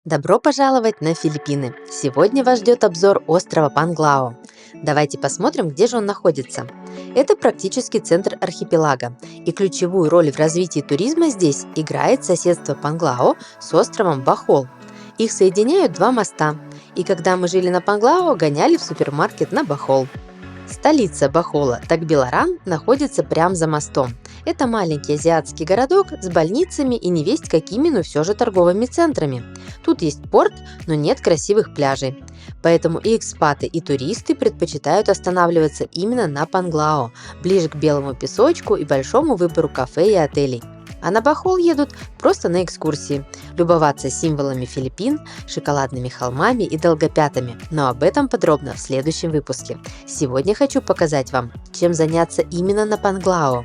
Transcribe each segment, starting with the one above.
Добро пожаловать на Филиппины! Сегодня вас ждет обзор острова Панглао. Давайте посмотрим, где же он находится. Это практически центр архипелага, и ключевую роль в развитии туризма здесь играет соседство Панглао с островом Бахол. Их соединяют два моста, и когда мы жили на Панглао, гоняли в супермаркет на Бахол. Столица Бахола, Такбиларан, находится прямо за мостом. Это маленький азиатский городок с больницами и невесть какими, но все же торговыми центрами. Тут есть порт, но нет красивых пляжей. Поэтому и экспаты, и туристы предпочитают останавливаться именно на Панглао, ближе к белому песочку и большому выбору кафе и отелей. А на Бахол едут просто на экскурсии, любоваться символами Филиппин, шоколадными холмами и долгопятами. Но об этом подробно в следующем выпуске. Сегодня хочу показать вам, чем заняться именно на Панглао.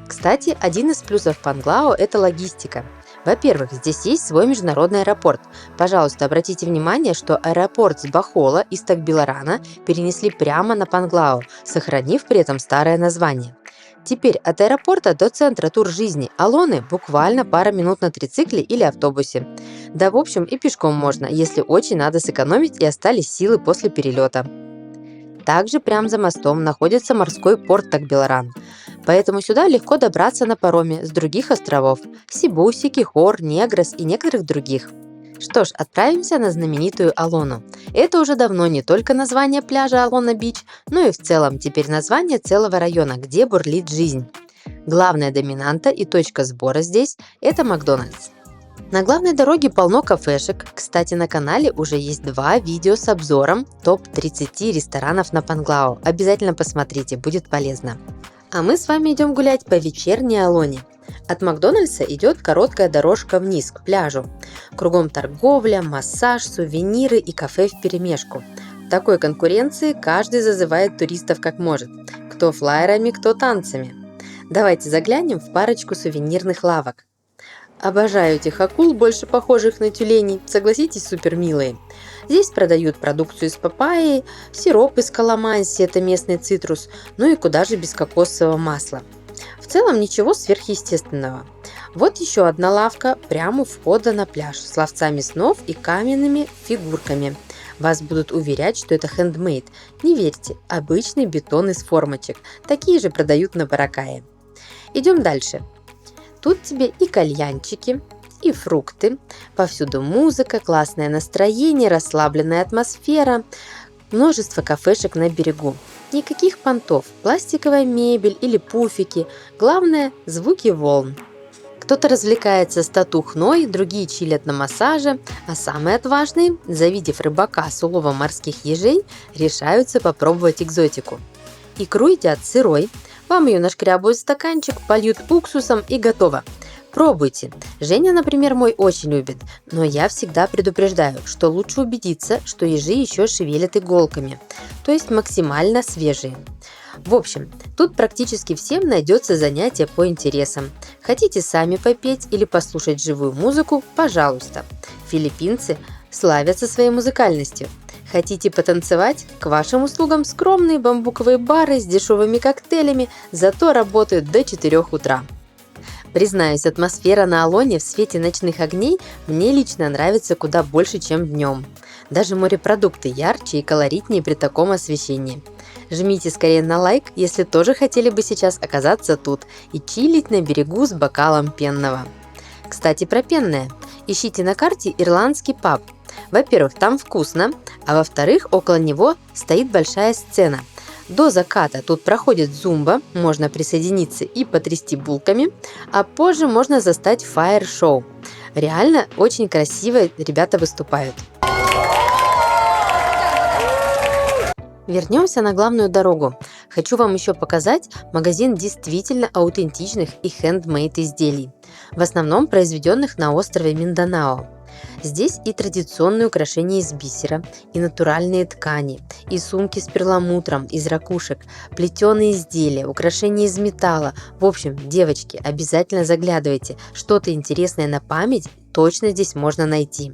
Кстати, один из плюсов Панглао – это логистика. Во-первых, здесь есть свой международный аэропорт. Пожалуйста, обратите внимание, что аэропорт с Бахола из Такбиларана перенесли прямо на Панглао, сохранив при этом старое название. Теперь от аэропорта до центра туржизни Алоны буквально пара минут на трицикле или автобусе. Да, в общем, и пешком можно, если очень надо сэкономить и остались силы после перелета. Также прямо за мостом находится морской порт Такбиларан, поэтому сюда легко добраться на пароме с других островов – Сибу, Сикихор, Негрос и некоторых других. Что ж, отправимся на знаменитую Алону. Это уже давно не только название пляжа Алона-Бич, но и в целом теперь название целого района, где бурлит жизнь. Главная доминанта и точка сбора здесь – это Макдональдс. На главной дороге полно кафешек. Кстати, на канале уже есть 2 видео с обзором топ-30 ресторанов на Панглао. Обязательно посмотрите, будет полезно. А мы с вами идем гулять по вечерней Алоне. От Макдональдса идет короткая дорожка вниз, к пляжу. Кругом торговля, массаж, сувениры и кафе вперемешку. В такой конкуренции каждый зазывает туристов как может. Кто флаерами, кто танцами. Давайте заглянем в парочку сувенирных лавок. Обожаю этих акул, больше похожих на тюленей, согласитесь, супер милые. Здесь продают продукцию из папайи, сироп из каламанси, это местный цитрус, ну и куда же без кокосового масла. В целом ничего сверхъестественного. Вот еще одна лавка прямо у входа на пляж с ловцами снов и каменными фигурками. Вас будут уверять, что это хендмейд. Не верьте, обычный бетон из формочек. Такие же продают на Боракае. Идем дальше. Тут тебе и кальянчики, и фрукты, повсюду музыка, классное настроение, расслабленная атмосфера, множество кафешек на берегу. Никаких понтов, пластиковая мебель или пуфики, главное – звуки волн. Кто-то развлекается с татухной, другие чилят на массаже, а самые отважные, завидев рыбака с уловом морских ежей, решаются попробовать экзотику. Икру едят сырой, вам ее нашкрябают в стаканчик, польют уксусом и готово. Пробуйте. Женя, например, мой очень любит, но я всегда предупреждаю, что лучше убедиться, что ежи еще шевелят иголками, то есть максимально свежие. В общем, тут практически всем найдется занятие по интересам. Хотите сами попеть или послушать живую музыку – пожалуйста. Филиппинцы славятся своей музыкальностью. Хотите потанцевать? К вашим услугам скромные бамбуковые бары с дешевыми коктейлями, зато работают до 4 утра. Признаюсь, атмосфера на Алоне в свете ночных огней мне лично нравится куда больше, чем днем. Даже морепродукты ярче и колоритнее при таком освещении. Жмите скорее на лайк, если тоже хотели бы сейчас оказаться тут и чилить на берегу с бокалом пенного. Кстати, про пенное. Ищите на карте ирландский паб. Во-первых, там вкусно, а во-вторых, около него стоит большая сцена. До заката тут проходит зумба, можно присоединиться и потрясти булками, а позже можно застать фаер-шоу. Реально очень красиво ребята выступают. Вернемся на главную дорогу. Хочу вам еще показать магазин действительно аутентичных и хендмейд изделий, в основном произведенных на острове Минданао. Здесь и традиционные украшения из бисера, и натуральные ткани, и сумки с перламутром из ракушек, плетеные изделия, украшения из металла. В общем, девочки, обязательно заглядывайте, что-то интересное на память точно здесь можно найти.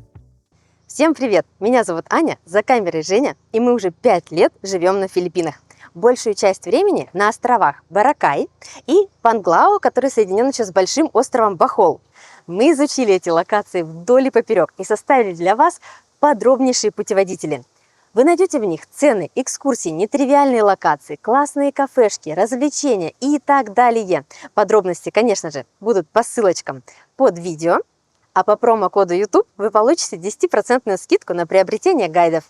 Всем привет! Меня зовут Аня, за камерой Женя, и мы уже 5 лет живем на Филиппинах. Большую часть времени на островах Боракай и Панглао, который соединен еще с большим островом Бахол. Мы изучили эти локации вдоль и поперек и составили для вас подробнейшие путеводители. Вы найдете в них цены, экскурсии, нетривиальные локации, классные кафешки, развлечения и так далее. Подробности, конечно же, будут по ссылочкам под видео, а по промокоду YouTube вы получите 10% скидку на приобретение гайдов.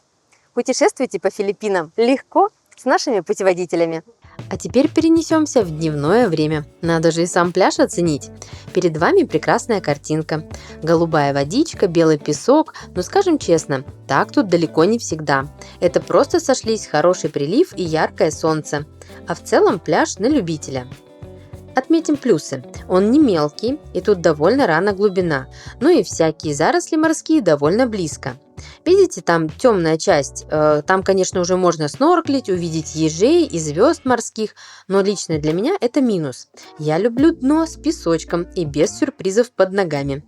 Путешествуйте по Филиппинам легко с нашими путеводителями. А теперь перенесемся в дневное время. Надо же и сам пляж оценить. Перед вами прекрасная картинка. Голубая водичка, белый песок. Но скажем честно, так тут далеко не всегда. Это просто сошлись хороший прилив и яркое солнце. А в целом пляж на любителя. Отметим плюсы. Он не мелкий, и тут довольно рано глубина. Ну и всякие заросли морские довольно близко. Видите, там темная часть, там, конечно, уже можно снорклить, увидеть ежей и звезд морских, но лично для меня это минус. Я люблю дно с песочком и без сюрпризов под ногами.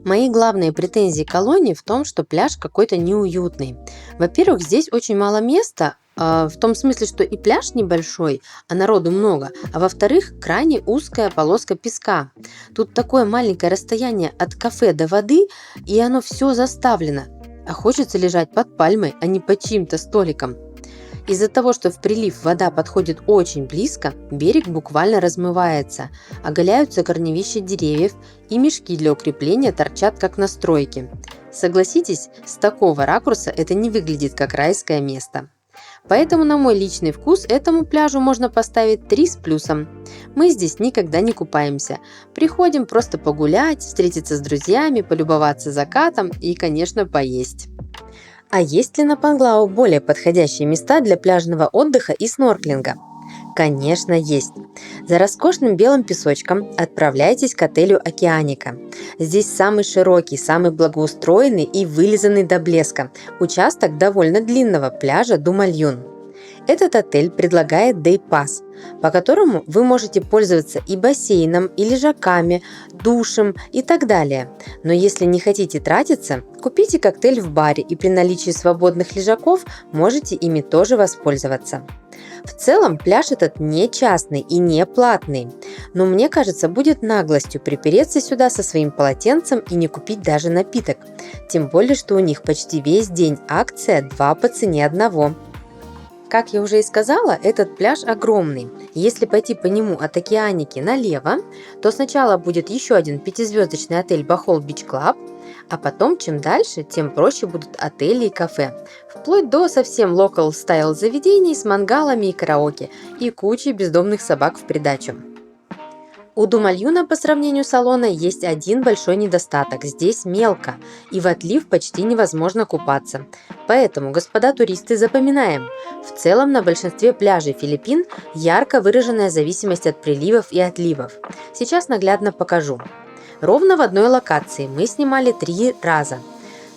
Мои главные претензии к Алоне в том, что пляж какой-то неуютный. Во-первых, здесь очень мало места, в том смысле, что и пляж небольшой, а народу много, а во-вторых, крайне узкая полоска песка. Тут такое маленькое расстояние от кафе до воды, и оно все заставлено. А хочется лежать под пальмой, а не под чьим-то столиком. Из-за того, что в прилив вода подходит очень близко, берег буквально размывается, оголяются корневища деревьев и мешки для укрепления торчат как на стройке. Согласитесь, с такого ракурса это не выглядит как райское место. Поэтому на мой личный вкус этому пляжу можно поставить 3 с плюсом. Мы здесь никогда не купаемся. Приходим просто погулять, встретиться с друзьями, полюбоваться закатом и, конечно, поесть. А есть ли на Панглау более подходящие места для пляжного отдыха и снорклинга? Конечно, есть. За роскошным белым песочком отправляйтесь к отелю «Океаника». Здесь самый широкий, самый благоустроенный и вылизанный до блеска участок довольно длинного пляжа Думальюн. Этот отель предлагает дэй-пасс, по которому вы можете пользоваться и бассейном, и лежаками, душем и так далее. Но если не хотите тратиться, купите коктейль в баре и при наличии свободных лежаков можете ими тоже воспользоваться. В целом пляж этот не частный и не платный, но мне кажется, будет наглостью припереться сюда со своим полотенцем и не купить даже напиток. Тем более, что у них почти весь день акция 2 по цене одного. Как я уже и сказала, этот пляж огромный. Если пойти по нему от Океаники налево, то сначала будет еще один 5-звездочный отель Бахол Бич Клаб, а потом, чем дальше, тем проще будут отели и кафе, вплоть до совсем local style заведений с мангалами и караоке, и кучей бездомных собак в придачу. У Думальюна по сравнению с Алоной есть один большой недостаток – здесь мелко, и в отлив почти невозможно купаться. Поэтому, господа туристы, запоминаем, в целом на большинстве пляжей Филиппин ярко выраженная зависимость от приливов и отливов. Сейчас наглядно покажу. Ровно в одной локации мы снимали 3 раза.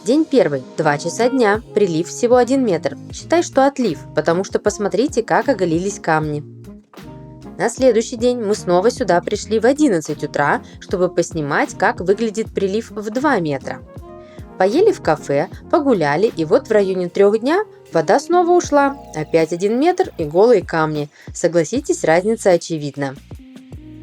День первый – 2 часа дня, прилив всего 1 метр. Считай, что отлив, потому что посмотрите, как оголились камни. На следующий день мы снова сюда пришли в 11 утра, чтобы поснимать, как выглядит прилив в 2 метра. Поели в кафе, погуляли, и вот в районе 3 дня вода снова ушла. Опять 1 метр и голые камни. Согласитесь, разница очевидна.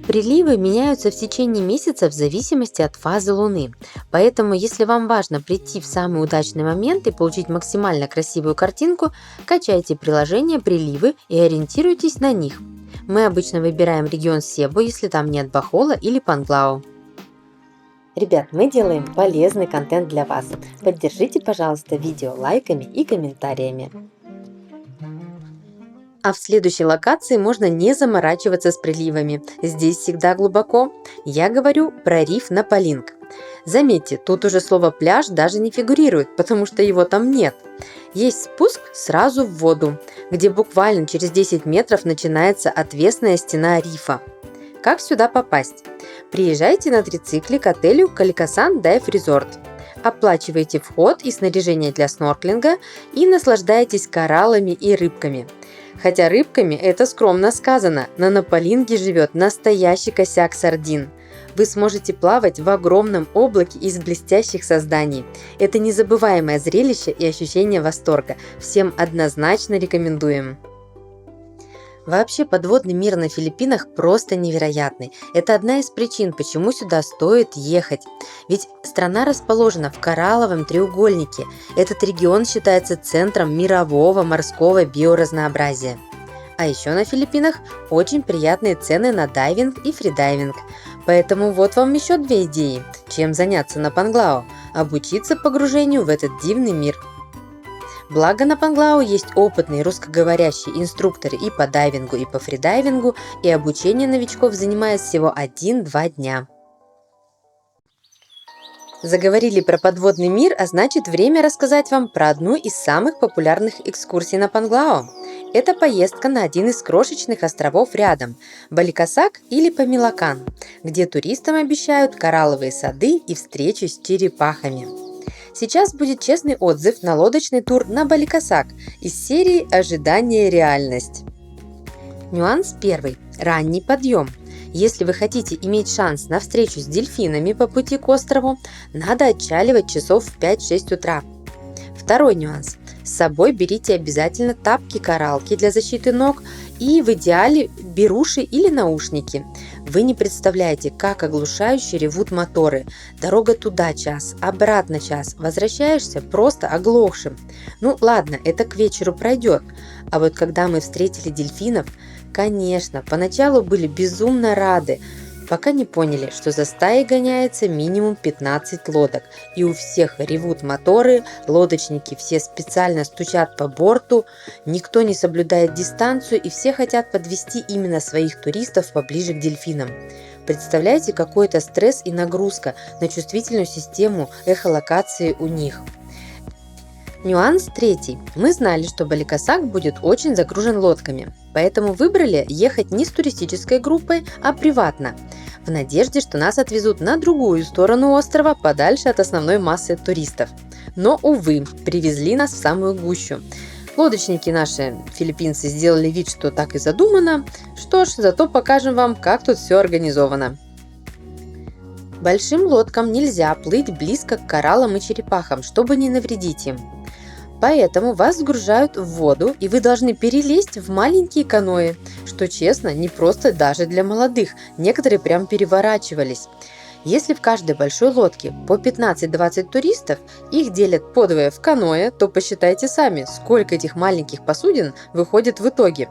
Приливы меняются в течение месяца в зависимости от фазы Луны. Поэтому, если вам важно прийти в самый удачный момент и получить максимально красивую картинку, качайте приложение «Приливы» и ориентируйтесь на них. Мы обычно выбираем регион Себу, если там нет Бахола или Панглау. Ребят, мы делаем полезный контент для вас. Поддержите, пожалуйста, видео лайками и комментариями. А в следующей локации можно не заморачиваться с приливами. Здесь всегда глубоко. Я говорю про риф Напалинг. Заметьте, тут уже слово «пляж» даже не фигурирует, потому что его там нет. Есть спуск сразу в воду, где буквально через 10 метров начинается отвесная стена рифа. Как сюда попасть? Приезжайте на трицикле к отелю Каликасан Дайв Резорт. Оплачивайте вход и снаряжение для снорклинга и наслаждайтесь кораллами и рыбками. Хотя рыбками это скромно сказано, на Напалинге живет настоящий косяк сардин. Вы сможете плавать в огромном облаке из блестящих созданий. Это незабываемое зрелище и ощущение восторга. Всем однозначно рекомендуем. Вообще подводный мир на Филиппинах просто невероятный. Это одна из причин, почему сюда стоит ехать. Ведь страна расположена в коралловом треугольнике. Этот регион считается центром мирового морского биоразнообразия. А еще на Филиппинах очень приятные цены на дайвинг и фридайвинг. Поэтому вот вам еще две идеи, чем заняться на Панглау – обучиться погружению в этот дивный мир. Благо на Панглау есть опытные русскоговорящие инструкторы и по дайвингу, и по фридайвингу, и обучение новичков занимает всего 1-2 дня. Заговорили про подводный мир, а значит время рассказать вам про одну из самых популярных экскурсий на Панглау. Это поездка на один из крошечных островов рядом – Баликасак или Памилакан, где туристам обещают коралловые сады и встречу с черепахами. Сейчас будет честный отзыв на лодочный тур на Баликасак из серии «Ожидание реальность». Нюанс первый – ранний подъем. Если вы хотите иметь шанс на встречу с дельфинами по пути к острову, надо отчаливать часов в 5-6 утра. Второй нюанс. С собой берите обязательно тапки-кораллки для защиты ног и в идеале беруши или наушники. Вы не представляете, как оглушающе ревут моторы. Дорога туда час, обратно час, возвращаешься просто оглохшим. Ну ладно, это к вечеру пройдет. А вот когда мы встретили дельфинов, конечно, поначалу были безумно рады, пока не поняли, что за стаей гоняется минимум 15 лодок, и у всех ревут моторы, лодочники все специально стучат по борту, никто не соблюдает дистанцию, и все хотят подвести именно своих туристов поближе к дельфинам. Представляете, какой это стресс и нагрузка на чувствительную систему эхолокации у них. Нюанс третий. Мы знали, что Баликасак будет очень загружен лодками, поэтому выбрали ехать не с туристической группой, а приватно, в надежде, что нас отвезут на другую сторону острова, подальше от основной массы туристов. Но, увы, привезли нас в самую гущу. Лодочники наши, филиппинцы, сделали вид, что так и задумано. Что ж, зато покажем вам, как тут все организовано. Большим лодкам нельзя плыть близко к кораллам и черепахам, чтобы не навредить им. Поэтому вас сгружают в воду, и вы должны перелезть в маленькие каноэ, что, честно, не просто даже для молодых, некоторые прям переворачивались. Если в каждой большой лодке по 15-20 туристов, их делят подвое в каноэ, то посчитайте сами, сколько этих маленьких посудин выходит в итоге.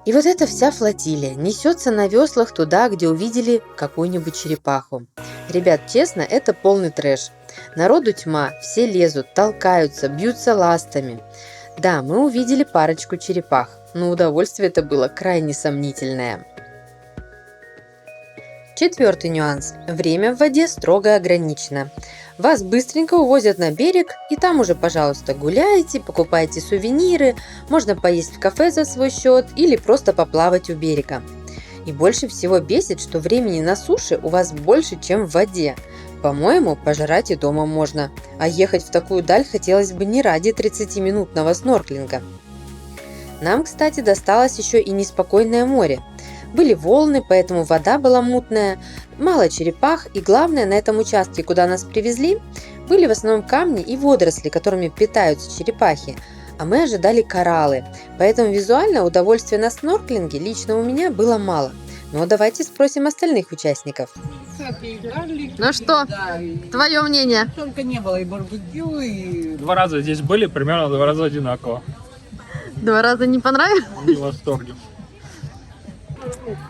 И вот эта вся флотилия несется на веслах туда, где увидели какую-нибудь черепаху. Ребят, честно, это полный трэш. Народу тьма, все лезут, толкаются, бьются ластами. Да, мы увидели парочку черепах, но удовольствие это было крайне сомнительное. Четвертый нюанс. Время в воде строго ограничено. Вас быстренько увозят на берег, и там уже, пожалуйста, гуляйте, покупайте сувениры, можно поесть в кафе за свой счет или просто поплавать у берега. И больше всего бесит, что времени на суше у вас больше, чем в воде. По-моему, пожрать и дома можно, а ехать в такую даль хотелось бы не ради 30-минутного снорклинга. Нам, кстати, досталось еще и неспокойное море. Были волны, поэтому вода была мутная, мало черепах, и главное, на этом участке, куда нас привезли, были в основном камни и водоросли, которыми питаются черепахи, а мы ожидали кораллы, поэтому визуально удовольствия на снорклинге лично у меня было мало. Но давайте спросим остальных участников. Ну что, твое мнение? Только не было и барбекю, и... 2 раза здесь были, примерно 2 раза одинаково. 2 раза не понравилось? Не в восторге.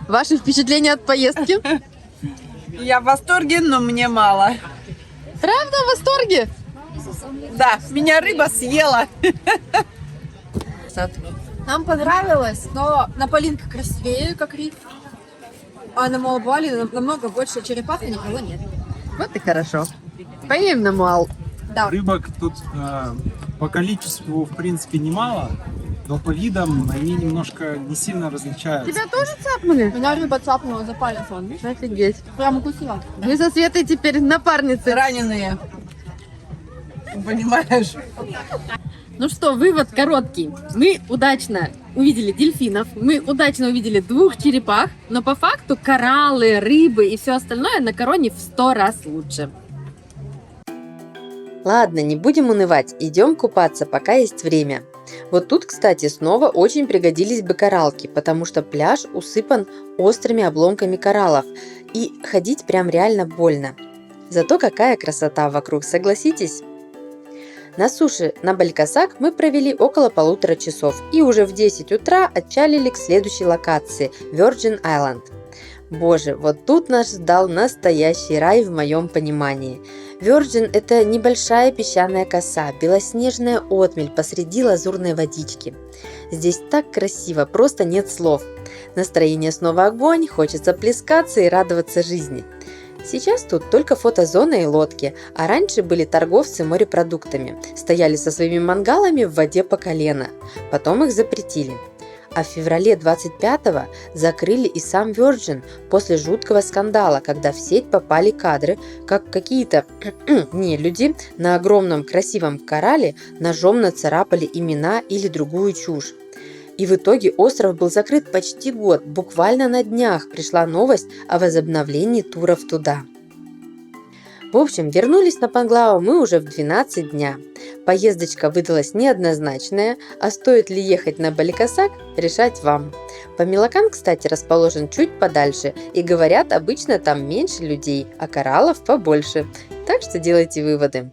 Ваши впечатления от поездки? Я в восторге, но мне мало. Правда в восторге? Да, меня рыба съела. Нам понравилось, но на Полинка красивее, как риф. А на Малабале намного больше черепах и никого нет. Вот и хорошо. Поедем на Мал. Да. Рыбок тут по количеству, в принципе, немало, но по видам они немножко не сильно различаются. Тебя тоже цапнули? Меня рыба цапнула за палец, он, видишь? Офигеть. Прям укусила. Мы со Светой теперь напарницы. Раненые. Понимаешь? Ну что, вывод короткий. Мы удачно увидели дельфинов, мы удачно увидели 2 черепах, но по факту кораллы, рыбы и все остальное на Короне в 100 раз лучше. Ладно, не будем унывать, идем купаться, пока есть время. Вот тут, кстати, снова очень пригодились бы кораллки, потому что пляж усыпан острыми обломками кораллов, и ходить прям реально больно. Зато какая красота вокруг, согласитесь? На суше на Балькасак мы провели около 1,5 часов и уже в 10 утра отчалили к следующей локации – Virgin Island. Боже, вот тут нас ждал настоящий рай в моем понимании. Virgin – это небольшая песчаная коса, белоснежная отмель посреди лазурной водички. Здесь так красиво, просто нет слов. Настроение снова огонь, хочется плескаться и радоваться жизни. Сейчас тут только фотозона и лодки, а раньше были торговцы морепродуктами, стояли со своими мангалами в воде по колено, потом их запретили. А в феврале 25-го закрыли и сам Virgin после жуткого скандала, когда в сеть попали кадры, как какие-то нелюди на огромном красивом коралле ножом нацарапали имена или другую чушь. И в итоге остров был закрыт почти год, буквально на днях пришла новость о возобновлении туров туда. В общем, вернулись на Панглау мы уже в 12 дня. Поездочка выдалась неоднозначная, а стоит ли ехать на Баликасак, решать вам. Памелакан, кстати, расположен чуть подальше, и говорят, обычно там меньше людей, а кораллов побольше. Так что делайте выводы.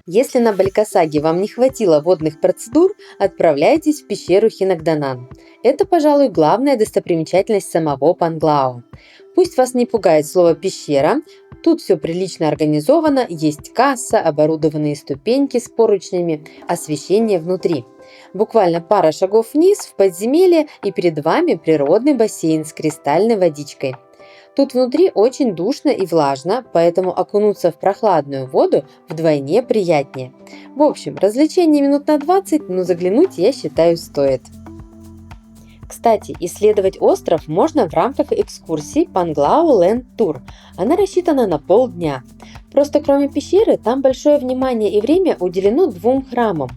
Если на Балькасаге вам не хватило водных процедур, отправляйтесь в пещеру Хинагданан. Это, пожалуй, главная достопримечательность самого Панглау. Пусть вас не пугает слово «пещера», тут все прилично организовано, есть касса, оборудованные ступеньки с поручнями, освещение внутри. Буквально пара шагов вниз в подземелье, и перед вами природный бассейн с кристальной водичкой. Тут внутри очень душно и влажно, поэтому окунуться в прохладную воду вдвойне приятнее. В общем, развлечение минут на 20, но заглянуть, я считаю, стоит. Кстати, исследовать остров можно в рамках экскурсии Панглау Land Tour. Она рассчитана на полдня. Просто кроме пещеры, там большое внимание и время уделено 2 храмам.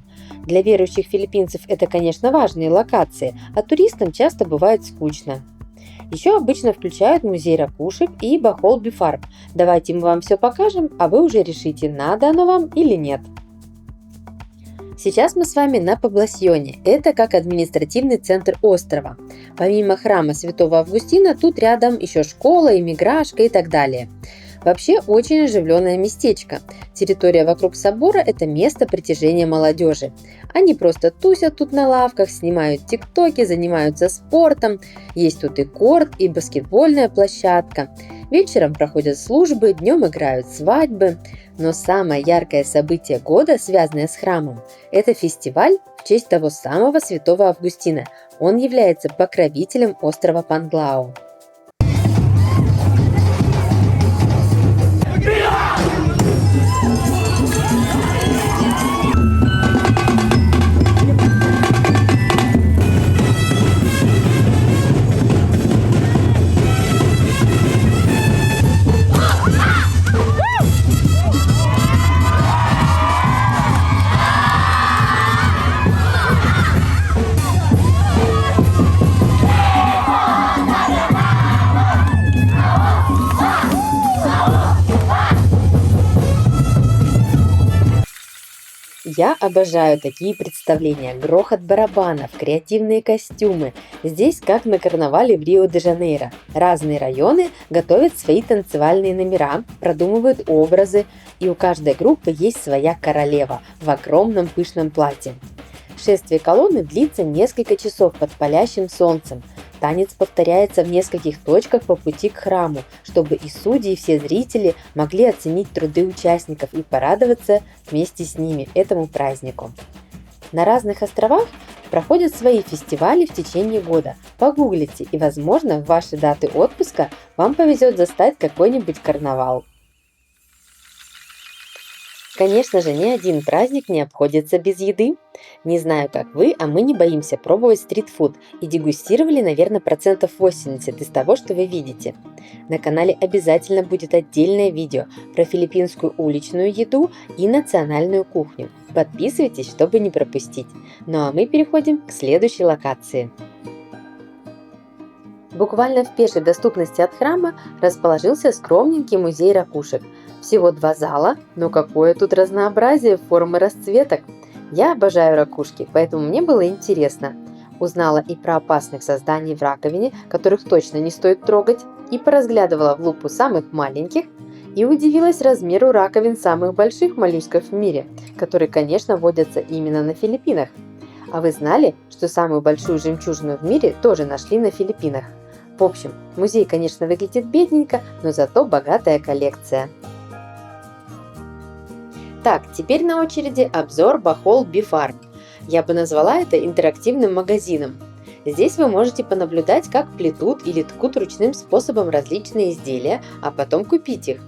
Для верующих филиппинцев это, конечно, важные локации, а туристам часто бывает скучно. Еще обычно включают музей ракушек и Бахол Бифарб. Давайте мы вам все покажем, а вы уже решите, надо оно вам или нет. Сейчас мы с вами на Побласьоне. Это как административный центр острова. Помимо храма Святого Августина, тут рядом еще школа, иммиграшка и так далее. Вообще очень оживленное местечко. Территория вокруг собора – это место притяжения молодежи. Они просто тусят тут на лавках, снимают тиктоки, занимаются спортом. Есть тут и корт, и баскетбольная площадка. Вечером проходят службы, днем играют свадьбы. Но самое яркое событие года, связанное с храмом, это фестиваль в честь того самого Святого Августина. Он является покровителем острова Панглау. Я обожаю такие представления, грохот барабанов, креативные костюмы. Здесь как на карнавале в Рио-де-Жанейро. Разные районы готовят свои танцевальные номера, продумывают образы, и у каждой группы есть своя королева в огромном пышном платье. Шествие колонны длится несколько часов под палящим солнцем. Танец повторяется в нескольких точках по пути к храму, чтобы и судьи, и все зрители могли оценить труды участников и порадоваться вместе с ними этому празднику. На разных островах проходят свои фестивали в течение года. Погуглите, и, возможно, в ваши даты отпуска вам повезет застать какой-нибудь карнавал. Конечно же, ни один праздник не обходится без еды. Не знаю, как вы, а мы не боимся пробовать стритфуд и дегустировали, наверное, 80% из того, что вы видите. На канале обязательно будет отдельное видео про филиппинскую уличную еду и национальную кухню. Подписывайтесь, чтобы не пропустить. Ну а мы переходим к следующей локации. Буквально в пешей доступности от храма расположился скромненький музей ракушек. Всего 2 зала, но какое тут разнообразие форм и расцветок. Я обожаю ракушки, поэтому мне было интересно. Узнала и про опасных созданий в раковине, которых точно не стоит трогать, и поразглядывала в лупу самых маленьких, и удивилась размеру раковин самых больших моллюсков в мире, которые, конечно, водятся именно на Филиппинах. А вы знали, что самую большую жемчужину в мире тоже нашли на Филиппинах? В общем, музей, конечно, выглядит бедненько, но зато богатая коллекция. Так, теперь на очереди обзор Bohol Bee Farm. Я бы назвала это интерактивным магазином. Здесь вы можете понаблюдать, как плетут или ткут ручным способом различные изделия, а потом купить их.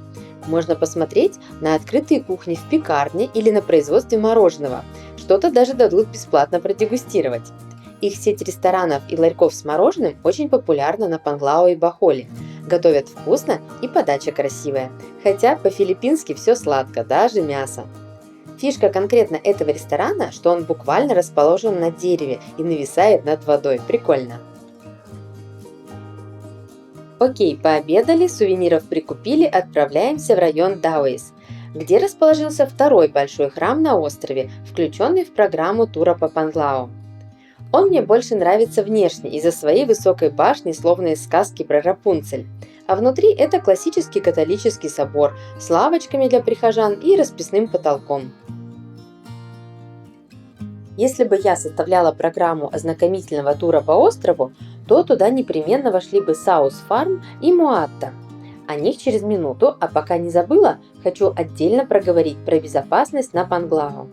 Можно посмотреть на открытые кухни в пекарне или на производстве мороженого. Что-то даже дадут бесплатно продегустировать. Их сеть ресторанов и ларьков с мороженым очень популярна на Панглау и Бохоле. Готовят вкусно и подача красивая. Хотя по-филиппински все сладко, даже мясо. Фишка конкретно этого ресторана, что он буквально расположен на дереве и нависает над водой. Прикольно. Окей, пообедали, сувениров прикупили, отправляемся в район Дауэйс, где расположился второй большой храм на острове, включенный в программу тура по Панглау. Он мне больше нравится внешне из-за своей высокой башни, словно из сказки про Рапунцель. А внутри это классический католический собор с лавочками для прихожан и расписным потолком. Если бы я составляла программу ознакомительного тура по острову, то туда непременно вошли бы Саус Фарм и Муатта. О них через минуту, а пока не забыла, хочу отдельно проговорить про безопасность на Панглау.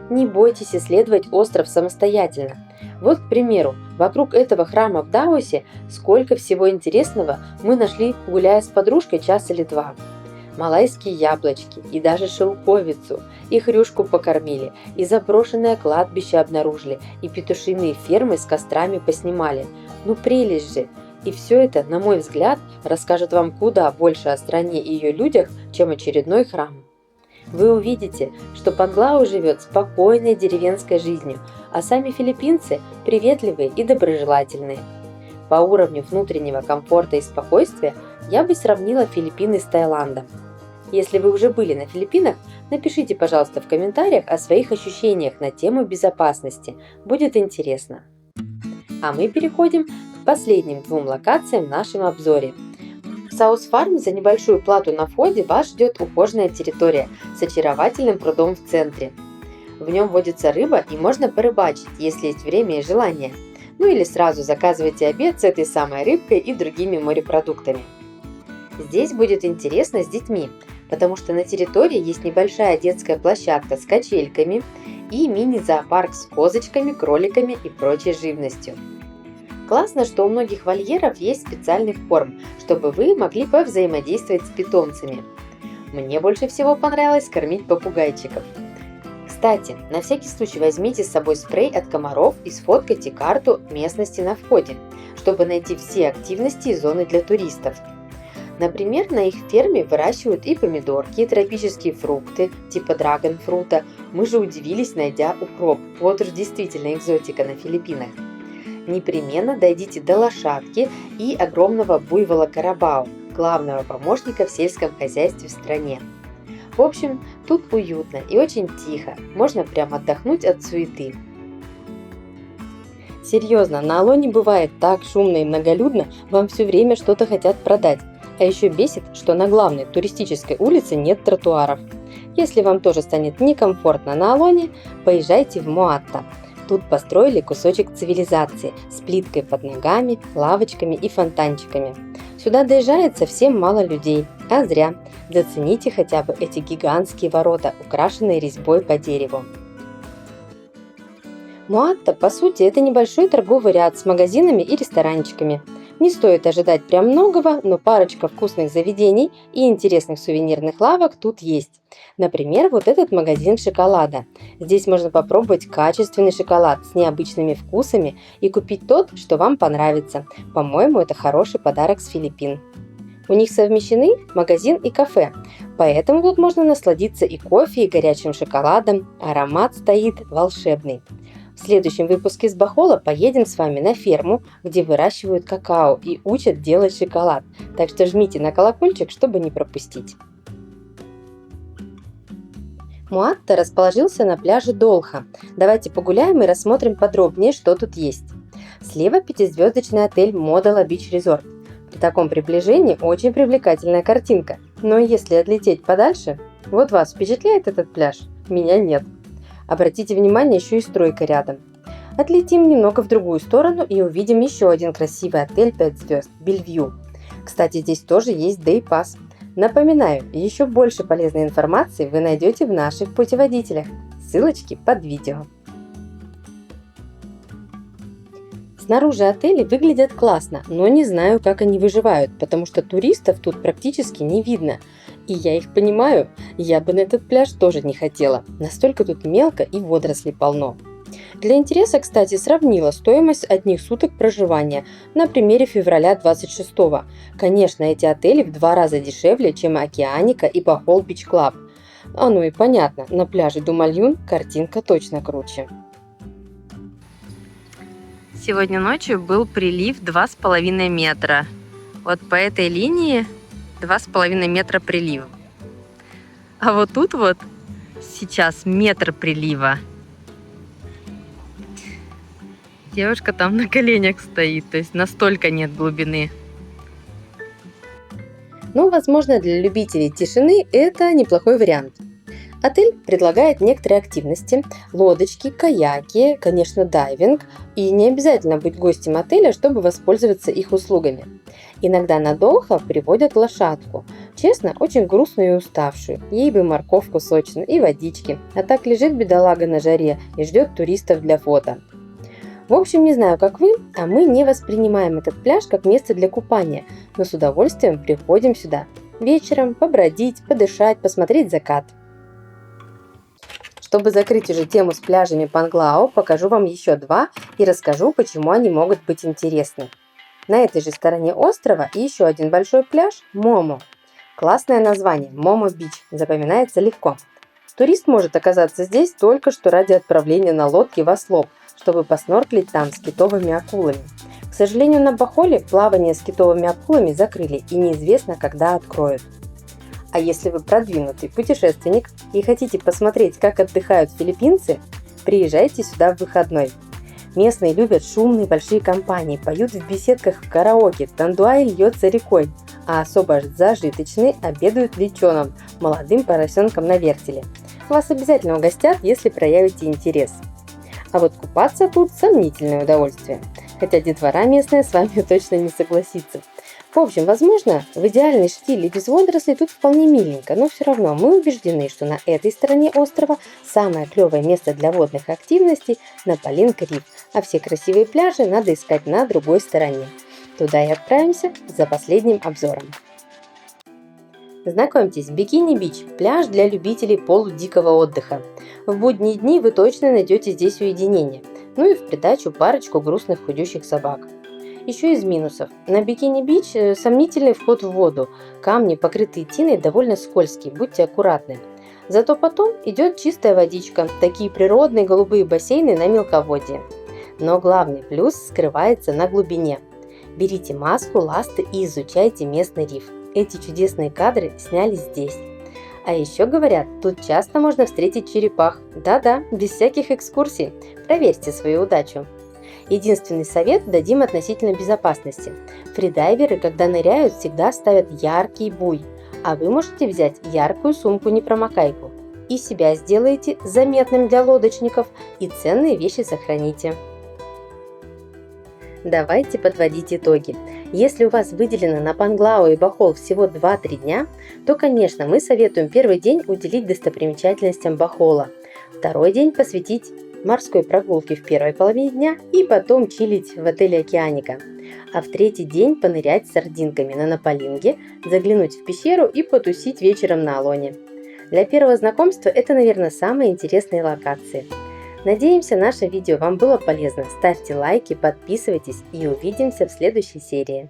Не бойтесь исследовать остров самостоятельно. Вот, к примеру, вокруг этого храма в Дауэсе сколько всего интересного мы нашли, гуляя с подружкой час или два. Малайские яблочки и даже шелковицу, и хрюшку покормили, и заброшенное кладбище обнаружили, и петушиные фермы с кострами поснимали. Ну прелесть же! И все это, на мой взгляд, расскажет вам куда больше о стране и ее людях, чем очередной храм. Вы увидите, что Панглау живет спокойной деревенской жизнью, а сами филиппинцы приветливые и доброжелательные. По уровню внутреннего комфорта и спокойствия я бы сравнила Филиппины с Таиландом. Если вы уже были на Филиппинах, напишите, пожалуйста, в комментариях о своих ощущениях на тему безопасности. Будет интересно. А мы переходим к последним 2 локациям в нашем обзоре. В Саус Фарм за небольшую плату на входе вас ждет ухоженная территория с очаровательным прудом в центре. В нем водится рыба и можно порыбачить, если есть время и желание. Ну или сразу заказывайте обед с этой самой рыбкой и другими морепродуктами. Здесь будет интересно с детьми, потому что на территории есть небольшая детская площадка с качельками и мини-зоопарк с козочками, кроликами и прочей живностью. Классно, что у многих вольеров есть специальный корм, чтобы вы могли повзаимодействовать с питомцами. Мне больше всего понравилось кормить попугайчиков. Кстати, на всякий случай возьмите с собой спрей от комаров и сфоткайте карту местности на входе, чтобы найти все активности и зоны для туристов. Например, на их ферме выращивают и помидорки, и тропические фрукты, типа драгонфрута. Мы же удивились, найдя укроп. Вот уж действительно экзотика на Филиппинах. Непременно дойдите до лошадки и огромного буйвола Карабао, главного помощника в сельском хозяйстве в стране. В общем, тут уютно и очень тихо, можно прям отдохнуть от суеты. Серьезно, на Алоне бывает так шумно и многолюдно, вам все время что-то хотят продать. А еще бесит, что на главной туристической улице нет тротуаров. Если вам тоже станет некомфортно на Алоне, поезжайте в Муатта. Тут построили кусочек цивилизации с плиткой под ногами, лавочками и фонтанчиками. Сюда доезжает совсем мало людей, а зря. Зацените хотя бы эти гигантские ворота, украшенные резьбой по дереву. Муатта, по сути, это небольшой торговый ряд с магазинами и ресторанчиками. Не стоит ожидать прям многого, но парочка вкусных заведений и интересных сувенирных лавок тут есть. Например, вот этот магазин шоколада. Здесь можно попробовать качественный шоколад с необычными вкусами и купить тот, что вам понравится. По-моему, это хороший подарок с Филиппин. У них совмещены магазин и кафе, поэтому тут можно насладиться и кофе, и горячим шоколадом. Аромат стоит волшебный. В следующем выпуске с Бохола поедем с вами на ферму, где выращивают какао и учат делать шоколад. Так что жмите на колокольчик, чтобы не пропустить. Муатта расположился на пляже Долха. Давайте погуляем и рассмотрим подробнее, что тут есть. Слева пятизвездочный отель Модала Бич Резорт. При таком приближении очень привлекательная картинка. Но если отлететь подальше, вот вас впечатляет этот пляж? Меня нет. Обратите внимание, еще и стройка рядом. Отлетим немного в другую сторону и увидим еще один красивый отель 5 звезд – Бельвью. Кстати, здесь тоже есть Day Pass. Напоминаю, еще больше полезной информации вы найдете в наших путеводителях. Ссылочки под видео. Снаружи отели выглядят классно, но не знаю, как они выживают, потому что туристов тут практически не видно. И я их понимаю, я бы на этот пляж тоже не хотела. Настолько тут мелко и водорослей полно. Для интереса, кстати, сравнила стоимость одних суток проживания на примере февраля 26-го. Конечно, эти отели в 2 раза дешевле, чем Океаника и Бохол Бич Клаб. Ну и понятно, на пляже Думальюн картинка точно круче. Сегодня ночью был прилив 2,5 метра. Вот по этой линии 2,5 метра прилива. А вот тут вот сейчас метр прилива. Девушка там на коленях стоит, то есть настолько нет глубины. Но, возможно, для любителей тишины это неплохой вариант. Отель предлагает некоторые активности, лодочки, каяки, конечно, дайвинг, и не обязательно быть гостем отеля, чтобы воспользоваться их услугами. Иногда на Долха приводят лошадку, честно, очень грустную и уставшую, ей бы морковку сочную и водички, а так лежит бедолага на жаре и ждет туристов для фото. В общем, не знаю, как вы, а мы не воспринимаем этот пляж как место для купания, но с удовольствием приходим сюда вечером побродить, подышать, посмотреть закат. Чтобы закрыть уже тему с пляжами Панглао, покажу вам еще 2 и расскажу, почему они могут быть интересны. На этой же стороне острова еще один большой пляж – Момо. Классное название – Момо Бич, запоминается легко. Турист может оказаться здесь только что ради отправления на лодке в Ослоп, чтобы поснорклить там с китовыми акулами. К сожалению, на Бохоле плавание с китовыми акулами закрыли и неизвестно, когда откроют. А если вы продвинутый путешественник и хотите посмотреть, как отдыхают филиппинцы, приезжайте сюда в выходной. Местные любят шумные большие компании, поют в беседках в караоке, тандуай льется рекой, а особо зажиточные обедают леченым, молодым поросенком на вертеле. Вас обязательно угостят, если проявите интерес. А вот купаться тут сомнительное удовольствие, хотя детвора местная с вами точно не согласится. В общем, возможно, в идеальный штиль и без водорослей тут вполне миленько, но все равно мы убеждены, что на этой стороне острова самое клевое место для водных активностей на Палинг-Риф, а все красивые пляжи надо искать на другой стороне. Туда и отправимся за последним обзором. Знакомьтесь, Бикини-Бич – пляж для любителей полудикого отдыха. В будние дни вы точно найдете здесь уединение, ну и в придачу парочку грустных худющих собак. Еще из минусов. На Бикини-Бич сомнительный вход в воду. Камни, покрытые тиной, довольно скользкие, будьте аккуратны. Зато потом идет чистая водичка, такие природные голубые бассейны на мелководье. Но главный плюс скрывается на глубине. Берите маску, ласты и изучайте местный риф. Эти чудесные кадры сняли здесь. А еще говорят, тут часто можно встретить черепах. Да-да, без всяких экскурсий. Проверьте свою удачу. Единственный совет дадим относительно безопасности. Фридайверы, когда ныряют, всегда ставят яркий буй, а вы можете взять яркую сумку-непромокайку. И себя сделаете заметным для лодочников, и ценные вещи сохраните. Давайте подводить итоги. Если у вас выделено на Панглао и Бохол всего 2-3 дня, то, конечно, мы советуем первый день уделить достопримечательностям Бохола, второй день посвятить морской прогулке в первой половине дня и потом чилить в отеле Океаника. А в третий день понырять с сардинками на Напалинге, заглянуть в пещеру и потусить вечером на Алоне. Для первого знакомства это, наверное, самые интересные локации. Надеемся, наше видео вам было полезно. Ставьте лайки, подписывайтесь и увидимся в следующей серии.